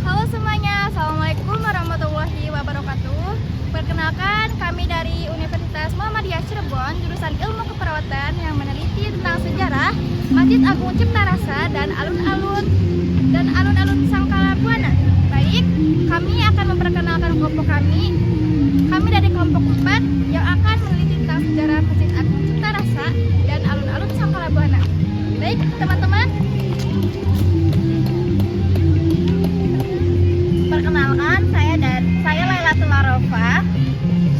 Halo semuanya, Assalamualaikum warahmatullahi wabarakatuh. Perkenalkan, kami dari Universitas Muhammadiyah Cirebon, jurusan Ilmu Keperawatan yang meneliti tentang sejarah Masjid Agung Cipta Rasa dan alun-alun Sangkala Buana. Baik, kami akan memperkenalkan kelompok kami. Kami dari kelompok 4 yang akan meneliti tentang sejarah Masjid Agung Cipta Rasa dan alun-alun Sangkala Buana. Baik, teman-teman. Perkenalkan, saya Lailatul Arofa.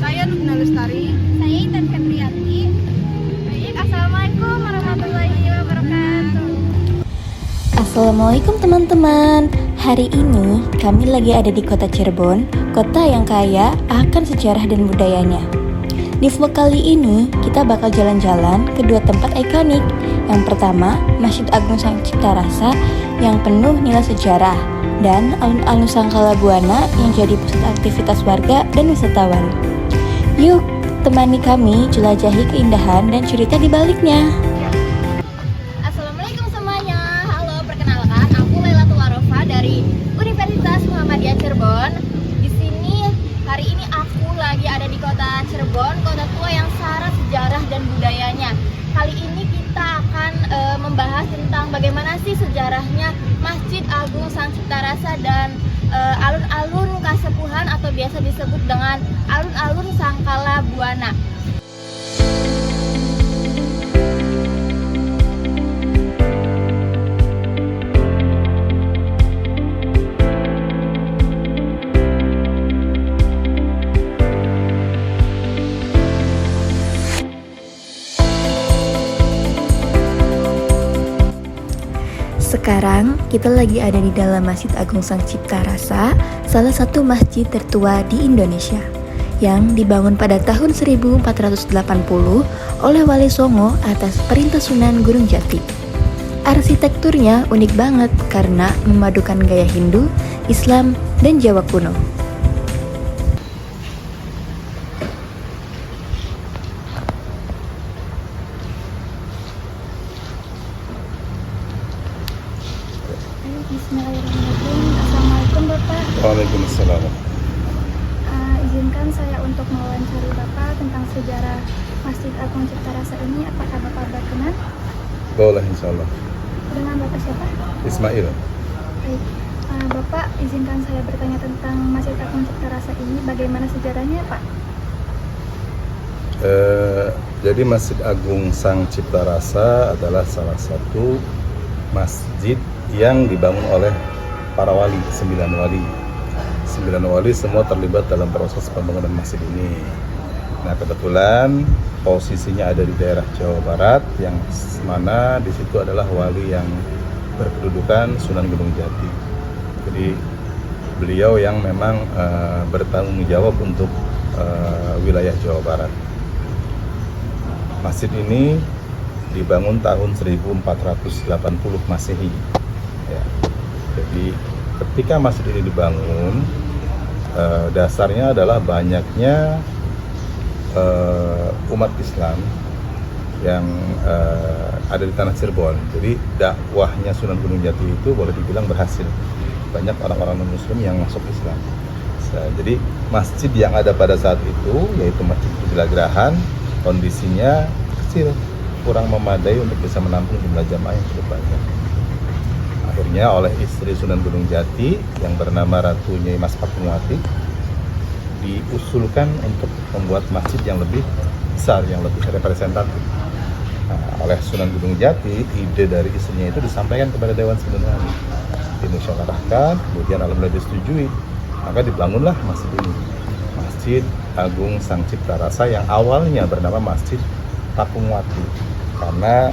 Saya Nubna Lestari. Saya Intan Febrianti. Baik, Assalamualaikum warahmatullahi wabarakatuh. Assalamualaikum teman-teman. Hari ini kami lagi ada di kota Cirebon, kota yang kaya akan sejarah dan budayanya. Di vlog kali ini kita bakal jalan-jalan ke dua tempat ikonik. Yang pertama, Masjid Agung Sang Cipta Rasa yang penuh nilai sejarah, dan alun-alun Sangkala Buana yang jadi pusat aktivitas warga dan wisatawan. Yuk, temani kami jelajahi keindahan dan cerita di baliknya. Assalamualaikum semuanya. Halo, perkenalkan, aku Lailatul Arofa dari Universitas Muhammadiyah Cirebon. Di sini hari ini aku lagi ada di kota Cirebon, kota tua yang syarat sejarah dan budayanya. Kali ini kita akan membahas tentang bagaimana sih sejarahnya Masjid Agung Sang Cipta Rasa dan alun-alun Kasepuhan atau biasa disebut dengan alun-alun Sangkala Buana. Sekarang kita lagi ada di dalam Masjid Agung Sang Cipta Rasa, salah satu masjid tertua di Indonesia, yang dibangun pada tahun 1480 oleh Wali Songo atas perintah Sunan Gunung Jati. Arsitekturnya unik banget karena memadukan gaya Hindu, Islam, dan Jawa kuno. Bismillahirrahmanirrahim. Assalamualaikum Bapak. Waalaikumsalam. Izinkan saya untuk mewawancari Bapak tentang sejarah Masjid Agung Cipta Rasa ini. Apakah Bapak berkenan? Boleh insyaallah. Dengan Bapak siapa? Ismail. Baik. Bapak, izinkan saya bertanya tentang Masjid Agung Cipta Rasa ini. Bagaimana sejarahnya, Pak? Jadi Masjid Agung Sang Cipta Rasa adalah salah satu masjid yang dibangun oleh para wali, 9 wali. 9 wali semua terlibat dalam proses pembangunan masjid ini. Nah, kebetulan posisinya ada di daerah Jawa Barat, yang mana di situ adalah wali yang berkedudukan Sunan Gunung Jati. Jadi beliau yang memang bertanggung jawab untuk wilayah Jawa Barat. Masjid ini dibangun tahun 1480 Masehi. Ya. Jadi ketika masjid ini dibangun, dasarnya adalah banyaknya umat Islam yang ada di tanah Cirebon. Jadi dakwahnya Sunan Gunung Jati itu boleh dibilang berhasil. Banyak orang-orang non-Muslim yang masuk Islam. Jadi masjid yang ada pada saat itu, yaitu Masjid Pejagrahan, kondisinya kecil, kurang memadai untuk bisa menampung jumlah jamaah yang cukup banyak. Akhirnya oleh istri Sunan Gunung Jati yang bernama Ratu Nyai Mas Pakuwati diusulkan untuk membuat masjid yang lebih besar, yang lebih representatif. Nah, oleh Sunan Gunung Jati, ide dari istrinya itu disampaikan kepada Dewan Sembilan Wali, dimusyawarahkan, kemudian alhamdulillah disetujui, maka dibangunlah masjid ini, Masjid Agung Sang Cipta Rasa, yang awalnya bernama Masjid Pakuwati karena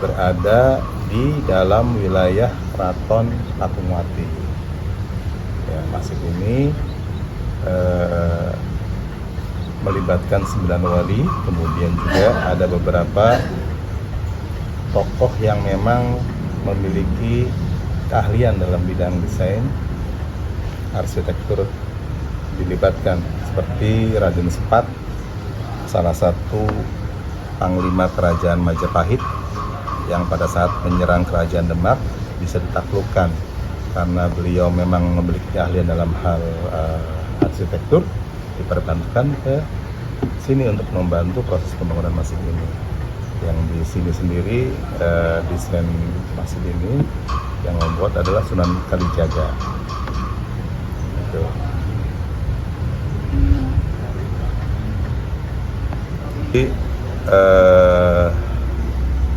berada di dalam wilayah Keraton Pakuwati. Ya, masjid ini melibatkan 9 wali, kemudian juga ada beberapa tokoh yang memang memiliki keahlian dalam bidang desain arsitektur dilibatkan, seperti Raden Sepat, salah satu panglima kerajaan Majapahit yang pada saat menyerang kerajaan Demak bisa ditaklukkan karena beliau memang memiliki keahlian dalam hal arsitektur, diperbantukan ke sini untuk membantu proses pembangunan masjid ini. Yang di sini sendiri desain masjid ini yang membuat adalah Sunan Kalijaga. Gitu. Jadi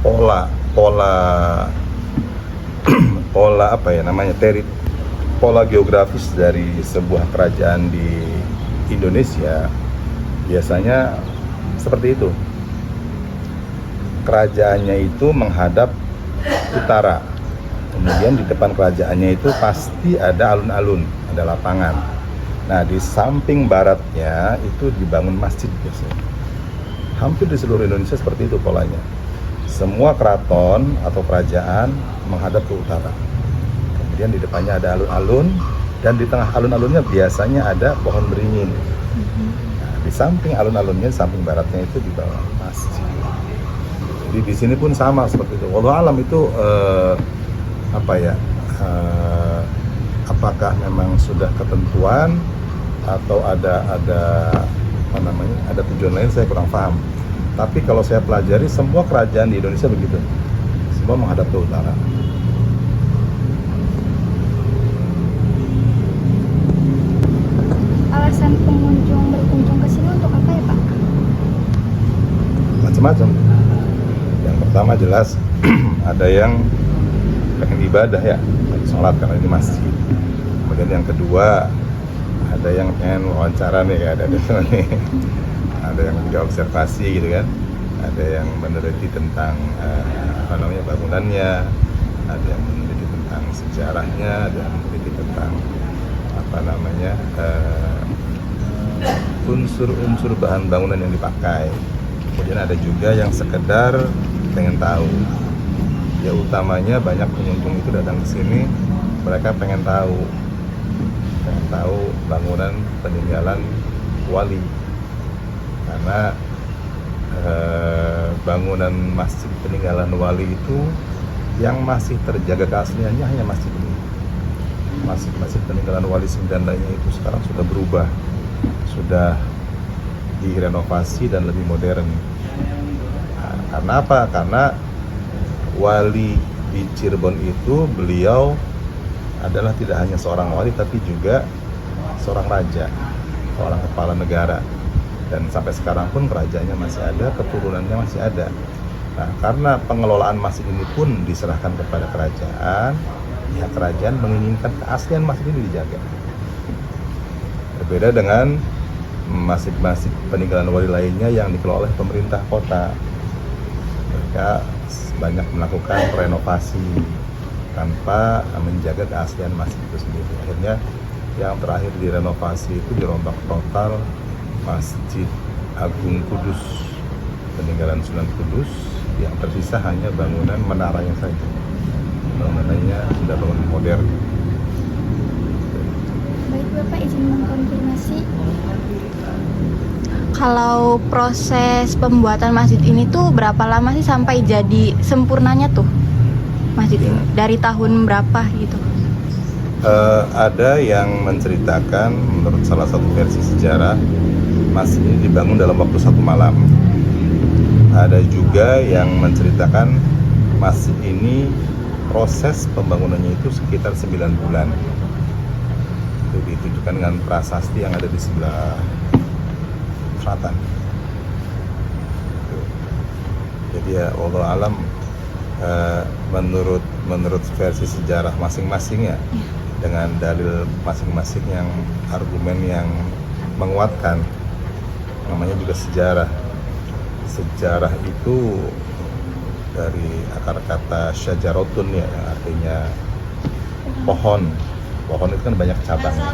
pola apa ya namanya pola geografis dari sebuah kerajaan di Indonesia biasanya seperti itu. Kerajaannya itu menghadap utara, kemudian di depan kerajaannya itu pasti ada alun-alun, ada lapangan. Nah, di samping baratnya itu dibangun masjid biasanya. Hampir di seluruh Indonesia seperti itu polanya. Semua keraton atau kerajaan menghadap ke utara. Kemudian di depannya ada alun-alun, dan di tengah alun-alunnya biasanya ada pohon beringin. Nah, di samping alun-alunnya, samping baratnya itu di bawah masjid. Jadi di sini pun sama seperti itu. Wallahu alam itu apakah memang sudah ketentuan atau ada tujuan lain, saya kurang paham. Tapi kalau saya pelajari, semua kerajaan di Indonesia begitu, semua menghadap ke utara. Alasan pengunjung berkunjung ke sini untuk apa ya Pak? Macam-macam. Yang pertama jelas ada yang pengen ibadah ya, sholat karena ini masjid. Kemudian yang kedua ada yang pengen wawancara nih, kayak ada yang juga observasi gitu kan, ada yang meneliti tentang bangunannya, ada yang meneliti tentang sejarahnya, ada yang meneliti tentang unsur-unsur bahan bangunan yang dipakai. Kemudian ada juga yang sekedar pengen tahu. Ya utamanya banyak pengunjung itu datang ke sini, mereka pengen tahu bangunan peninggalan wali. Karena bangunan masjid peninggalan wali itu yang masih terjaga keasliannya hanya masjid ini. Masjid peninggalan wali 9 lainnya itu sekarang sudah berubah, sudah direnovasi dan lebih modern. Nah, karena apa? Karena wali di Cirebon itu beliau adalah tidak hanya seorang wali tapi juga seorang raja, seorang kepala negara. Dan sampai sekarang pun kerajaannya masih ada, keturunannya masih ada. Nah, karena pengelolaan masjid ini pun diserahkan kepada kerajaan, pihak kerajaan menginginkan keaslian masjid ini dijaga. Berbeda dengan masjid-masjid peninggalan wali lainnya yang dikelola oleh pemerintah kota. Mereka banyak melakukan renovasi tanpa menjaga keaslian masjid itu sendiri. Akhirnya yang terakhir direnovasi itu dirombak total Masjid Agung Kudus, peninggalan Sunan Kudus. Yang tersisa hanya bangunan menaranya saja. Bangunannya sudah bangunan modern. Baik Bapak, izin mengkonfirmasi. Kalau proses pembuatan masjid ini tuh berapa lama sih sampai jadi sempurnanya tuh masjid ini? Dari tahun berapa gitu? Ada yang menceritakan menurut salah satu versi sejarah masjid ini dibangun dalam waktu 1 malam. Ada juga yang menceritakan masjid ini proses pembangunannya itu sekitar 9 bulan. Itu ditujukan dengan prasasti yang ada di sebelah selatan. Jadi ya Allah alam, menurut versi sejarah masing-masing ya, dengan dalil masing-masing yang argumen yang menguatkan, namanya juga sejarah. Sejarah itu dari akar kata syajarotun ya, yang artinya pohon. Pohon itu kan banyak cabangnya.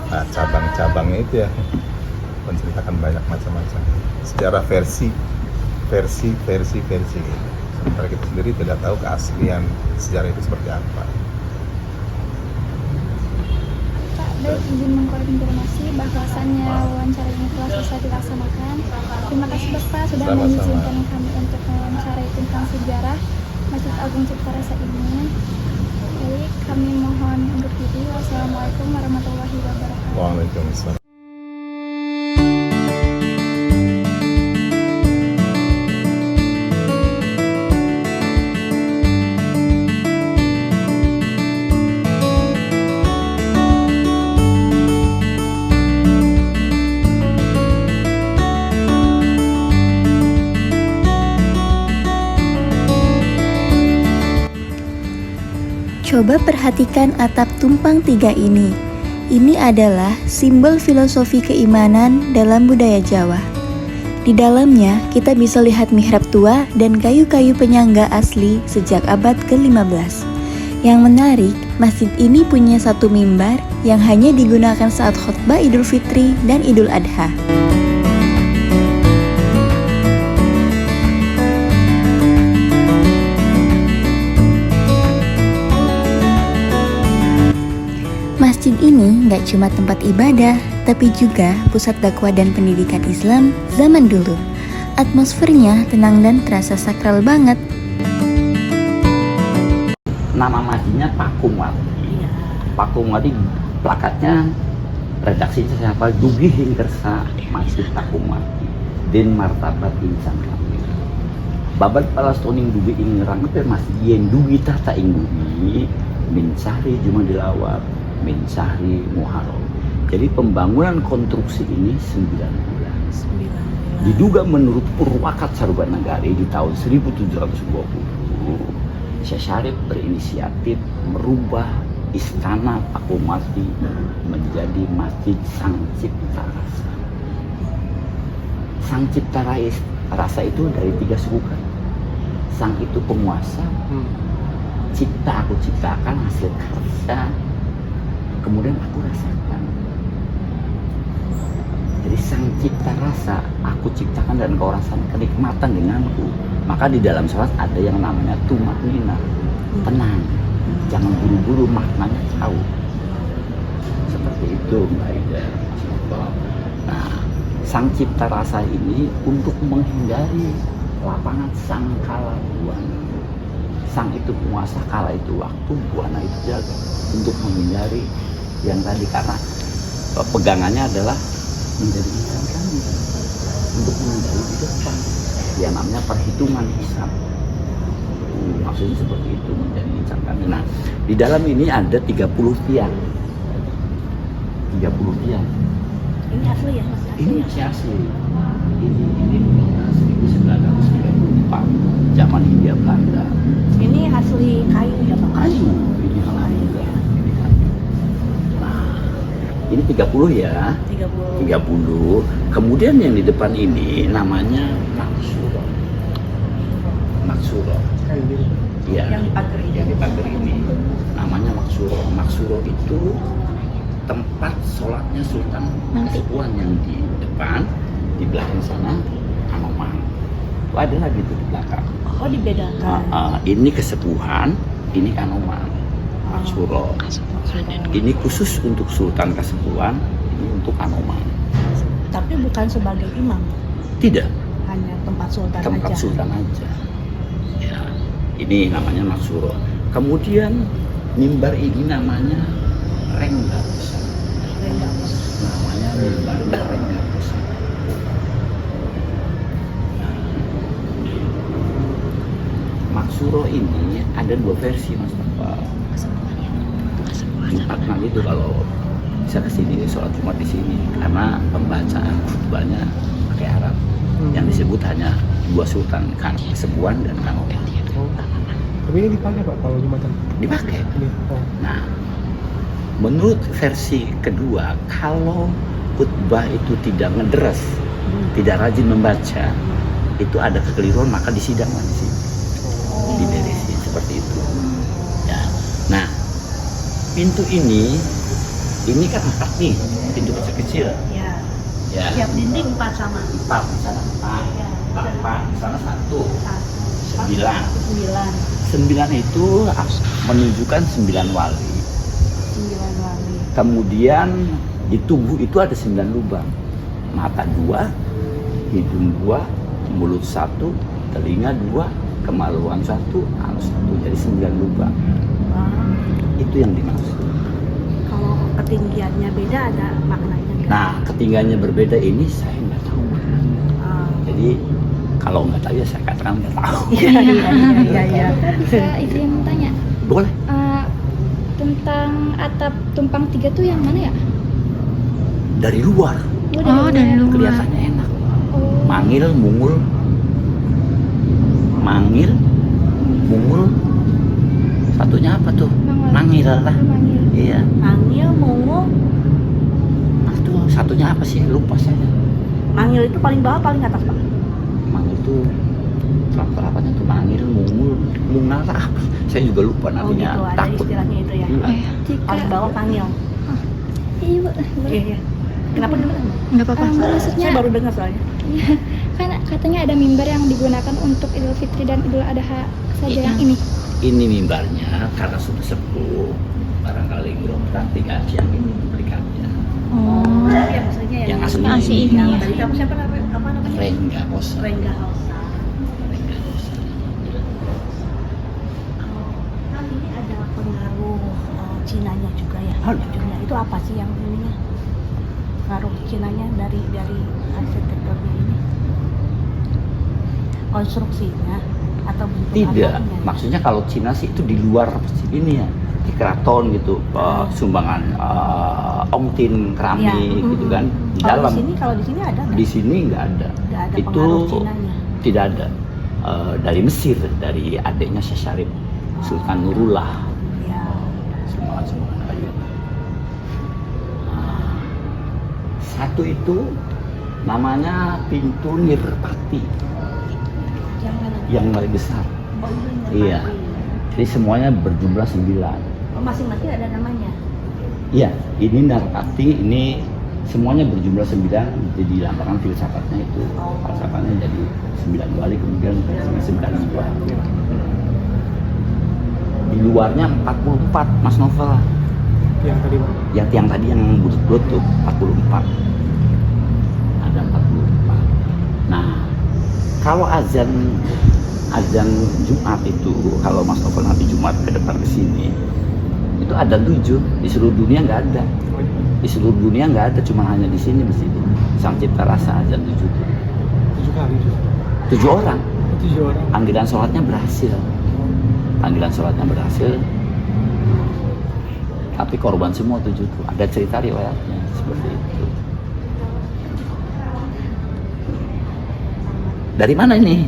Nah, cabang-cabangnya itu ya menceritakan banyak macam-macam sejarah versi. Sementara kita sendiri tidak tahu keaslian sejarah itu seperti apa. Pak, baik izin mengkonfirmasi bahwasannya wawancara ini telah selesai dilaksanakan. Terima kasih Bapak sudah Sama-sama. mengizinkan kami untuk mewawancarai tentang sejarah Masjid Agung Cipta Rasa ini. Baik, kami mohon undur diri. Wassalamualaikum warahmatullahi wabarakatuh. Waalaikumsalam. Coba perhatikan atap tumpang tiga ini. Ini adalah simbol filosofi keimanan dalam budaya Jawa. Di dalamnya kita bisa lihat mihrab tua dan kayu-kayu penyangga asli sejak abad ke-15. Yang menarik, masjid ini punya satu mimbar yang hanya digunakan saat khutbah Idul Fitri dan Idul Adha. Masjid ini nggak cuma tempat ibadah, tapi juga pusat dakwah dan pendidikan Islam zaman dulu. Atmosfernya tenang dan terasa sakral banget. Nama masjidnya Pakumwati. Pakumwati plakatnya redaksinya siapa? Dugi Hingkersa Masjid Pakumwati Den Martabat Insan Kamil. Babat palastoning dugi ingerang pe masjid yen dugi tahta ingdugi min sahri Jumadilawar min sahri Muharram. Jadi pembangunan konstruksi ini 9 bulan. Diduga menurut Purwakat Sarubanagari di tahun 1720, Syekh Syarif berinisiatif merubah istana Pakumwati menjadi Masjid Sang Cipta Rasa. Sang Cipta Rasa itu dari 3 suku kan. Sang itu penguasa, cipta aku ciptakan hasil karya, kemudian aku rasakan. Jadi sang cipta rasa, aku ciptakan dan kau rasakan kenikmatan denganku. Maka di dalam sholat ada yang namanya tumaknina, tenang, jangan buru-buru, maknanya jauh. Seperti itu Mbak Ida. Nah, sang cipta rasa ini untuk menghindari lapangan sang kala buana. Sang itu penguasa, kala itu waktu, buana itu jaga. Untuk menghindari yang tadi, karena pegangannya adalah menjadi insan kami, untuk menghindari di depan. Ya namanya perhitungan hisab. Maksudnya seperti itu, menjadi insan kami. Nah, di dalam ini ada 30 tiang. 30 tiang. Ini asli ya, Mas? Ini masih asli. Ini 1934, zaman Hindia Belanda. Ini asli kayu ya, Pak? Kayu, ini alhamdulillah. Nah, ini 30 ya. 30. Kemudian yang di depan ini namanya Maksuro. Maksuro. Iya. Yang di pagar ini namanya Maksuro. Maksuro itu tempat sholatnya Sultan Kasepuhan yang di depan, di belakang sana Anoman. Ada lagi tuh di belakang. Oh, dibedakan. Ini Kasepuhan, ini Anoman. Maksuro. Ini khusus untuk Sultan Kasepuhan, ini untuk Anoman. Tapi bukan sebagai imam, Tidak, hanya tempat sultan tempat aja. Sultan aja. Ya, ini namanya Maksuro. Kemudian mimbar ini namanya Rengga. Namanya mimbar Rengga. Maksuro ini ada 2 versi, Mas Bapak. Empat kali itu kalau bisa kesini sholat Jumat di sini, karena pembacaan khutbahnya pakai Arab. Yang disebut hanya 2 sultan, Kasepuhan dan Anoman. Tapi ini dipakai Pak kalau Jumatan? Dipakai. Ini. Oh. Nah, menurut versi kedua, kalau khutbah itu tidak ngederes, tidak rajin membaca, itu ada kekeliruan, maka disidang di sini. Diberesin seperti itu. Ya. Nah, pintu ini kan 4 nih, pintu kecil-kecil. Ya. Ya. Tiap dinding 4 sama. 4 di sana 4 di sana 1 9. 9 itu menunjukkan 9 wali. 9 wali. Kemudian di tubuh itu ada 9 lubang. Mata 2, hidung 2, mulut 1, telinga 2, kemaluan 1, halus 1. Jadi 9 lubang. Wah. Itu yang dimaksud. Kalau ketinggiannya beda ada maknanya nggak? Nah, ketinggiannya berbeda ini saya nggak tahu. Ah. Jadi kalau nggak tahu ya saya katakan nggak tahu. Iya. Bapak bisa izin tanya Boleh. tentang atap tumpang 3 tuh yang mana ya? Dari luar Dari luar. kelihatannya enak. Oh. Mangil, mungul, satunya apa tuh? Mangil lah. Mangil. Iya. Mangil, mungu. Nah, itu satunya apa sih? Lupa saya. Mangil itu paling bawah paling atas Pak. Mangil itu apa-apanya tuh? Mangil, mungul, munara apa? Saya juga lupa Oh namanya. gitu, ada Takut. istilahnya itu ya. Iya. Paling bawah mangil. Iya, Bu. Iya. Kenapa dulu? Nggak apa-apa. Maksudnya Saya baru dengar soalnya. kan katanya ada mimbar yang digunakan untuk Idul Fitri dan Idul Adha saja Iya. yang ini. Ini mimbarnya karena sudah sepuh, barangkali belum praktikan yang ini duplikannya. Oh. Tapi yang aslinya Yang asli asli ini. ini Yang ya. tadi kamu siapa namanya? Rengga Kosa. Rengga House. Rengga Kosa. Kan ini ada pengaruh Cinanya juga ya. Ada. Ujungnya itu apa sih yang ininya? Pengaruh Cinanya dari arsitekturnya ini. Konstruksinya atau bentuk Tidak, atapnya? maksudnya kalau Cina sih itu di luar ini ya, di keraton gitu, sumbangan ongtin, keramik Iya. gitu kan, di Kalau dalam. kalau di sini ada nggak? Di sini nggak ada. Nggak ada Itu pengaruh Cinanya. tidak ada. Dari Mesir, dari adiknya Syekh Syarif, Sultan Nurullah, Ya. sumbangan kayu. Nah, satu itu namanya pintu Nirpati Yang mana? yang paling besar. Oh, ini Iya. Jadi semuanya berjumlah 9. Oh, masing-masing ada namanya. Iya, ini Narpati, ini semuanya berjumlah 9. Jadi dilambangkan filsafatnya itu, falsafatnya jadi 9 wali, kemudian 9 buah. Di luarnya 44, Mas Novel. Yang tadi Pak. Ya, yang tadi yang bulat-bulat tuh 44. Ada 44. Nah, kalau azan Jumat itu, kalau Mas Novel nanti Jumat ke depan ke sini, itu ada 7, di seluruh dunia nggak ada. Di seluruh dunia nggak ada, cuma hanya di sini mesti Sang Cipta Rasa azan 7 itu. 7 kali. 7 orang. 7 orang. Panggilan sholatnya berhasil. Tapi korban semua 7 itu. Ada cerita riwayatnya seperti itu. Dari mana ini?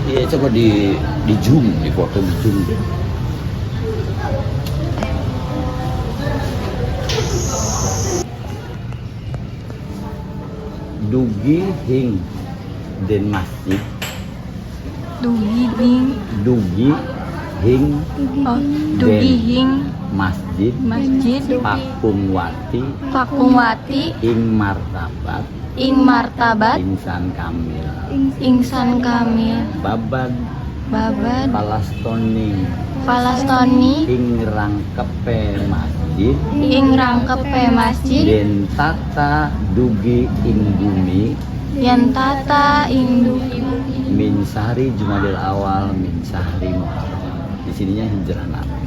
Iya, coba di zoom, di foto di zoom. Dugi hing den masjid. Dugi hing. Dugi hing Oh, Dugi hing masjid masjid Pakungwati Pakungwati ing martabat ing martabat insan kamil ingsan kamil babad babad palastoni palastoni ing rangkepe masjid ing rangkepe masjid den tata dugi ing bumi yen tata ing dugi min sahri Jumadil awal min sahri Muharram. Di sininya hijrah Nabi.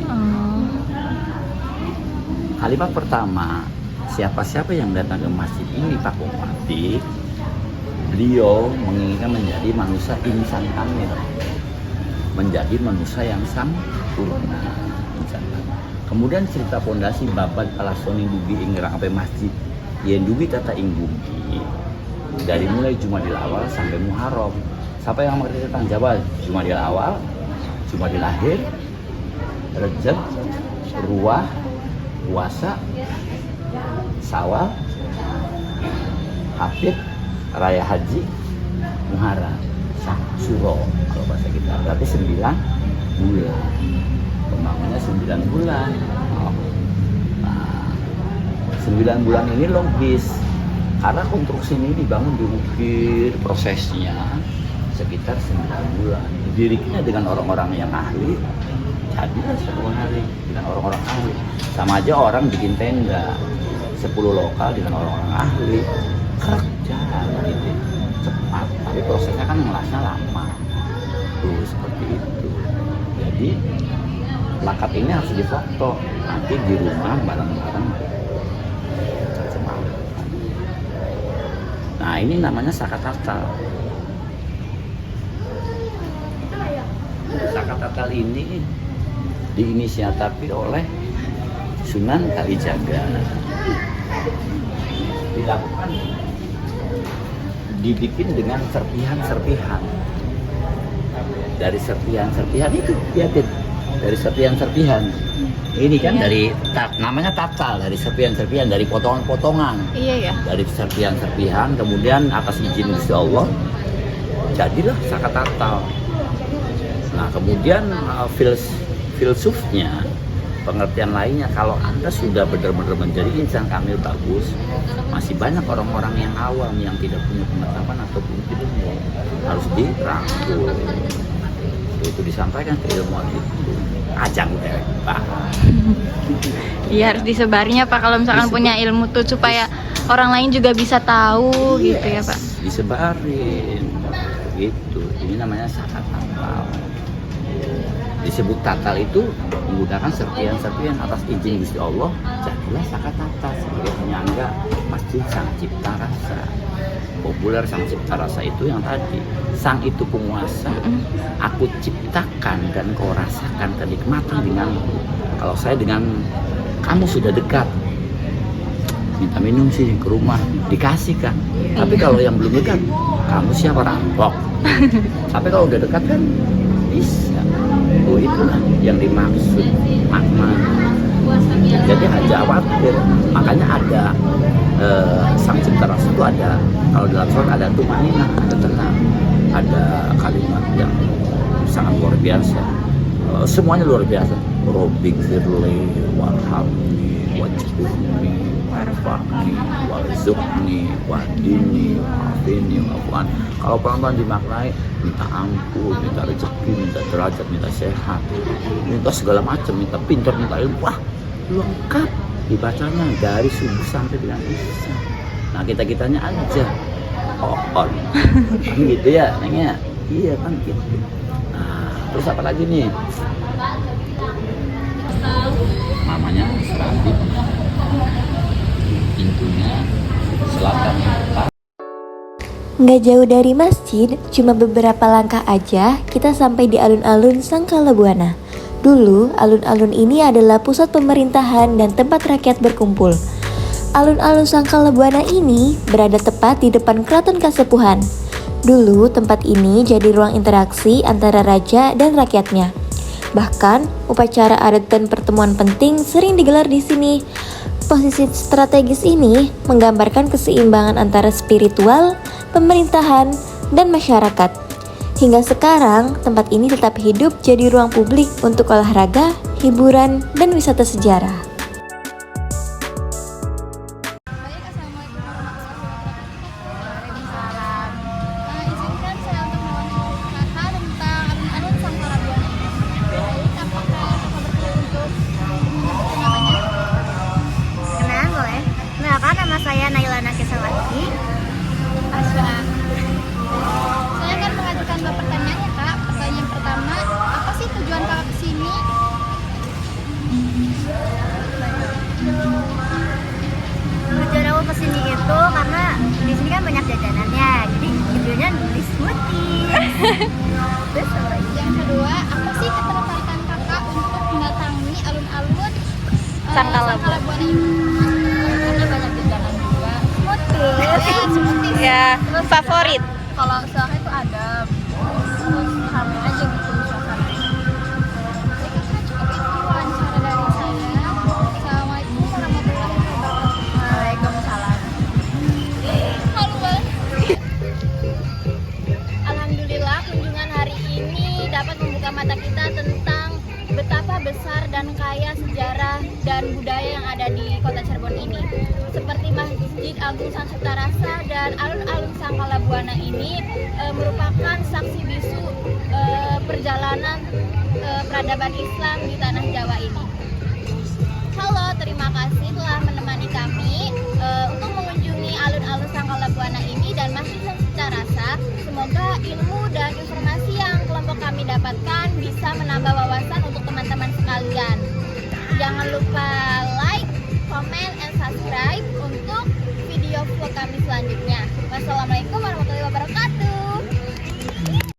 Kalimat pertama, siapa-siapa yang datang ke masjid ini Pakungwati, beliau menginginkan menjadi manusia insan kamil, menjadi manusia yang sempurna. Kemudian cerita fondasi babad palasoni dugi ing rangkape masjid, yen dugi tata ing bumi, dari mulai Jumadil awal sampai Muharram. Siapa yang mengerti tentang Jawa? Jumadil awal, Jumadil akhir, Rejab, Ruah, Puasa, Sawal, Hafid, Raya Haji, Muharram, Suro kalau bahasa kita. Berarti 9 bulan. Pembangunannya 9 bulan. Nah, 9 bulan ini logis. Karena konstruksi ini dibangun diukir prosesnya sekitar 9 bulan. Didirikannya dengan orang-orang yang ahli, jadilah 1 hari dengan orang-orang ahli. Sama aja orang bikin tenda 10 lokal dengan orang-orang ahli, kerja gitu, cepat. Tapi prosesnya kan ngelasnya lama. Tuh seperti itu. Jadi plakat ini harus difoto nanti di rumah bareng-bareng. Nah ini namanya zakat tatal. Zakat tatal ini diinisiatif oleh Sunan Kalijaga. Dilakukan, dibikin dengan serpihan-serpihan. Dari serpihan-serpihan itu lihatin, dari serpihan-serpihan. Ini kan dari namanya tatal, dari serpihan-serpihan, dari potongan-potongan. Iya ya. Dari serpihan-serpihan, kemudian atas izin Gusti Allah jadilah zakat tatal. Nah kemudian filsufnya, pengertian lainnya, kalau Anda sudah benar-benar menjadi insan kamil bagus, masih banyak orang-orang yang awam yang tidak punya pengetahuan ataupun ilmu, harus dirangkul. Itu disampaikan ke ilmuwan itu, ajang Pak. Iya harus disebarnya Pak kalau misalkan punya ilmu tuh supaya orang lain juga bisa tahu gitu ya Pak. Disebarin gitu. Ini namanya zakat tatal. Disebut tatal itu menggunakan serpihan-serpihan atas izin Gusti Allah, jadilah zakat tatal sebagai penyangga Masjid Sang Cipta Rasa. Populer Sang Cipta Rasa itu yang tadi, Sang itu penguasa, aku ciptakan dan kau rasakan kenikmatan denganku. Kalau saya dengan kamu sudah dekat, minta minum sih ke rumah, dikasih kan. Tapi kalau yang belum dekat, kamu siapa, rampok. Tapi kalau udah dekat kan bisa. Oh itulah yang dimaksud makna. Jadi aja khawatir, makanya ada Sang Cipta Rasa itu ada, kalau dalam surat ada tumanina, ada tenang, ada kalimat yang sangat luar biasa. Semuanya luar biasa. Robbik firli warhamni wajibni warfaqni warzuqni wahdini wa'afini wa'afwan. Kalau pelan-pelan dimaknai, minta ampun, minta rezeki, minta derajat, minta sehat, minta segala macam, minta pintar, minta ilmu. Wah lengkap dibacanya dari subuh sampai dengan isya. Nah kita-kitanya aja on kan gitu ya nanya. Iya kan gitu. Nah terus apa lagi nih, namanya Serambi, pintunya selatan. Nggak jauh dari masjid, cuma beberapa langkah aja kita sampai di alun-alun Sangkalabuana. Dulu, alun-alun ini adalah pusat pemerintahan dan tempat rakyat berkumpul. Alun-alun Sangkalabuana ini berada tepat di depan Keraton Kasepuhan. Dulu, tempat ini jadi ruang interaksi antara raja dan rakyatnya. Bahkan, upacara adat dan pertemuan penting sering digelar di sini. Posisi strategis ini menggambarkan keseimbangan antara spiritual, pemerintahan, dan masyarakat. Hingga sekarang, tempat ini tetap hidup jadi ruang publik untuk olahraga, hiburan, dan wisata sejarah. Baik, assalamualaikum warahmatullahi wabarakatuh. Izinkan saya untuk menceritakan tentang alun-alun Sangkalabuana. Baik, apakah kakak berkenan untuk menyebutkan namanya? Kenalan boleh. Kenalkan, nama saya Nailana Kesawati. Aswa. Saya akan mengajukan beberapa pertanyaan ya Kak. Pertanyaan pertama, apa sih tujuan Kakak kesini? Tujuan aku kesini itu karena di sini kan banyak jajanannya, jadi tujuannya beli smoothie. Terus apa lagi? Yang kedua, apa sih ketertarikan Kakak untuk mendatangi alun-alun Sangkalabuana ini? Karena banyak jajanan juga. Smoothie. Ya, smoothie. Ya, Terus favorit. Kalau soalnya itu ada terus rame aja gitu suasananya. Baik, Kakak, cukup itu wawancara dari saya. Assalamualaikum warahmatullahi wabarakatuh. Waalaikumsalam. Halo Bang. Alhamdulillah kunjungan hari ini dapat membuka mata kita tentang betapa besar dan kaya sejarah dan budaya yang ada di kota Cirebon ini. Seperti Masjid Agung Sang Cipta Rasa dan alun-alun Sangkala Buana ini merupakan saksi bisu perjalanan peradaban Islam di tanah Jawa ini. Halo, terima kasih telah menemani kami untuk mengunjungi alun-alun Sangkala Buana ini dan Masjid Sang Cipta Rasa. Semoga ilmu dan informasi yang kelompok kami dapatkan bisa menambah wawasan untuk teman-teman sekalian. Jangan lupa